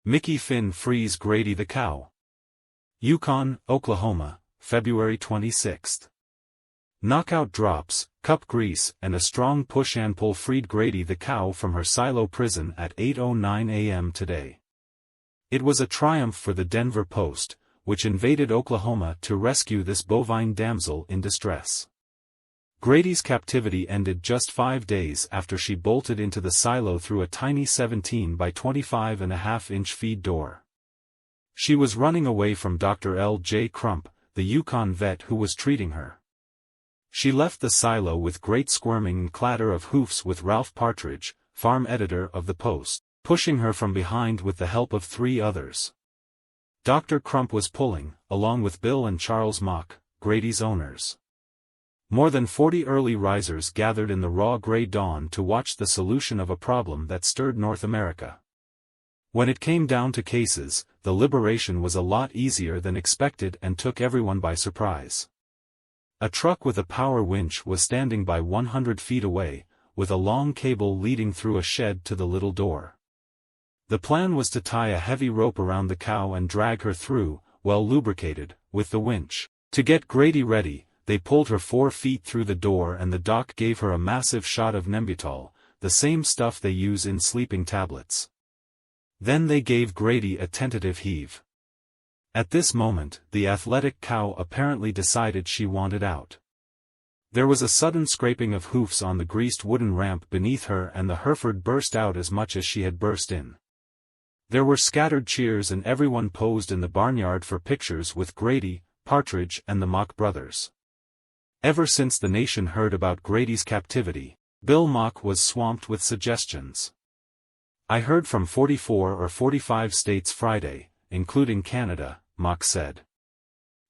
Mickey Finn frees Grady the Cow. Yukon, Oklahoma, February 26. Knockout drops, cup grease, and a strong push and pull freed Grady the Cow from her silo prison at 8:09 a.m. today. It was a triumph for the Denver Post, which invaded Oklahoma to rescue this bovine damsel in distress. Grady's captivity ended just 5 days after she bolted into the silo through a tiny 17 by 25.5-inch feed door. She was running away from Dr. L.J. Crump, the Yukon vet who was treating her. She left the silo with great squirming and clatter of hoofs, with Ralph Partridge, farm editor of the Post, pushing her from behind with the help of 3 others. Dr. Crump was pulling, along with Bill and Charles Mock, Grady's owners. More than 40 early risers gathered in the raw gray dawn to watch the solution of a problem that stirred North America. When it came down to cases, the liberation was a lot easier than expected and took everyone by surprise. A truck with a power winch was standing by 100 feet away, with a long cable leading through a shed to the little door. The plan was to tie a heavy rope around the cow and drag her through, well lubricated, with the winch. To get Grady ready, they pulled her 4 feet through the door and the doc gave her a massive shot of Nembutal, the same stuff they use in sleeping tablets. Then they gave Grady a tentative heave. At this moment, the athletic cow apparently decided she wanted out. There was a sudden scraping of hoofs on the greased wooden ramp beneath her and the Hereford burst out as much as she had burst in. There were scattered cheers and everyone posed in the barnyard for pictures with Grady, Partridge and the Mock brothers. Ever since the nation heard about Grady's captivity, Bill Mock was swamped with suggestions. "I heard from 44 or 45 states Friday, including Canada," Mock said.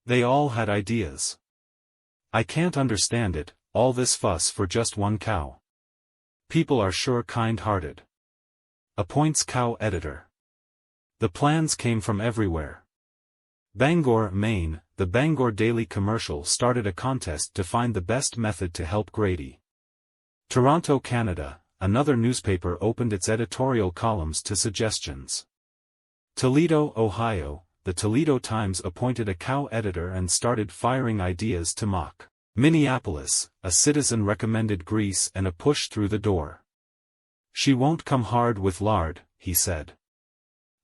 "They all had ideas. I can't understand it, all this fuss for just one cow. People are sure kind-hearted." Appoints cow editor. The plans came from everywhere. Bangor, Maine, the Bangor Daily Commercial started a contest to find the best method to help Grady. Toronto, Canada, another newspaper opened its editorial columns to suggestions. Toledo, Ohio, the Toledo Times appointed a cow editor and started firing ideas to Mock. Minneapolis, a citizen recommended grease and a push through the door. "She won't come hard with lard," he said.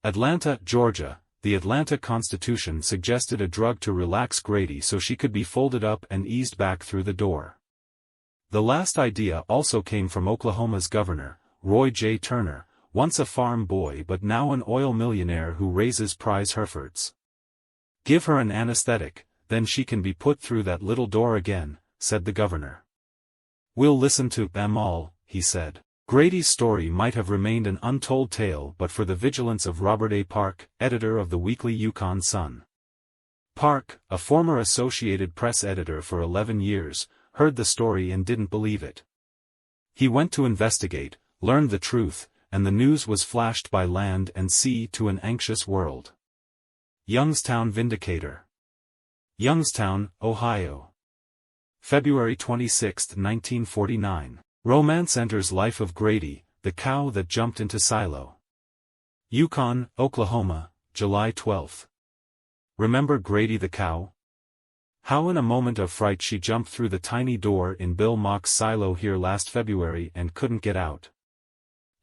Atlanta, Georgia, the Atlanta Constitution suggested a drug to relax Grady so she could be folded up and eased back through the door. The last idea also came from Oklahoma's governor, Roy J. Turner, once a farm boy but now an oil millionaire who raises prize Herefords. "Give her an anesthetic, then she can be put through that little door again," said the governor. "We'll listen to them all," he said. Grady's story might have remained an untold tale but for the vigilance of Robert A. Park, editor of the weekly Yukon Sun. Park, a former Associated Press editor for 11 years, heard the story and didn't believe it. He went to investigate, learned the truth, and the news was flashed by land and sea to an anxious world. Youngstown Vindicator. Youngstown, Ohio. February 26, 1949. Romance enters life of Grady, the cow that jumped into silo. Yukon, Oklahoma, July 12. Remember Grady the cow? How in a moment of fright she jumped through the tiny door in Bill Mock's silo here last February and couldn't get out.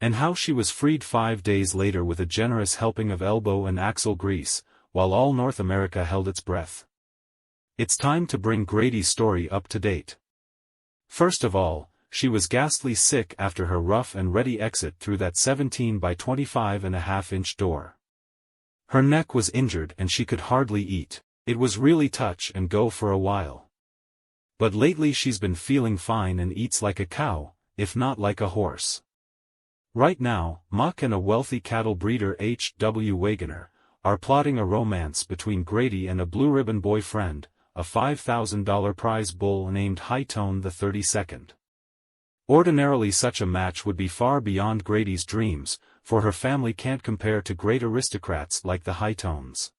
And how she was freed 5 days later with a generous helping of elbow and axle grease, while all North America held its breath. It's time to bring Grady's story up to date. First of all, she was ghastly sick after her rough and ready exit through that 17 by 25.5-inch door. Her neck was injured and she could hardly eat. It was really touch and go for a while. But lately she's been feeling fine and eats like a cow, if not like a horse. Right now, Mock and a wealthy cattle breeder H.W. Wagoner are plotting a romance between Grady and a blue-ribbon boyfriend, a $5,000 prize bull named Hightone the 32nd. Ordinarily such a match would be far beyond Grady's dreams, for her family can't compare to great aristocrats like the Hightones.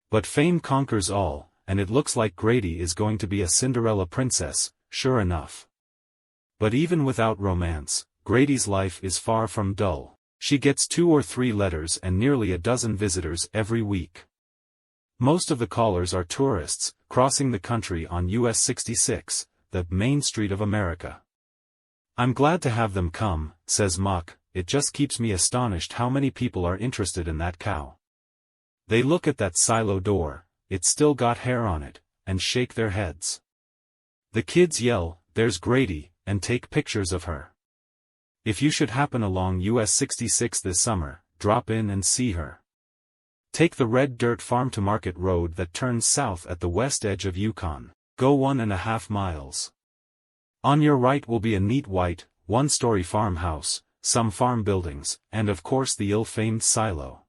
But fame conquers all, and it looks like Grady is going to be a Cinderella princess, sure enough. But even without romance, Grady's life is far from dull. She gets 2 or 3 letters and nearly a dozen visitors every week. Most of the callers are tourists, crossing the country on US 66, the main street of America. I'm glad to have them come, says Mock. It just keeps me astonished how many people are interested in that cow. They look at that silo door, it's still got hair on it, and shake their heads. The kids yell, "There's Grady," and take pictures of her. If you should happen along US 66 this summer, drop in and see her. Take the red dirt farm-to-market road that turns south at the west edge of Yukon. Go 1.5 miles. On your right will be a neat white, one-story farmhouse, some farm buildings, and of course the ill-famed silo.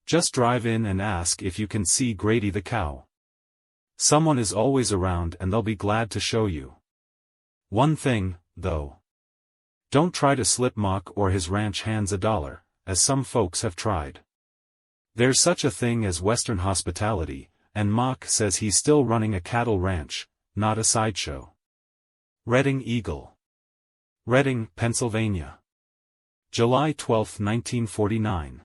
Just drive in and ask if you can see Grady the Cow. Someone is always around and they'll be glad to show you. One thing, though. Don't try to slip Mock or his ranch hands $1, as some folks have tried. There's such a thing as Western hospitality, and Mock says he's still running a cattle ranch, not a sideshow. Reading Eagle. Reading, Pennsylvania. July 12, 1949.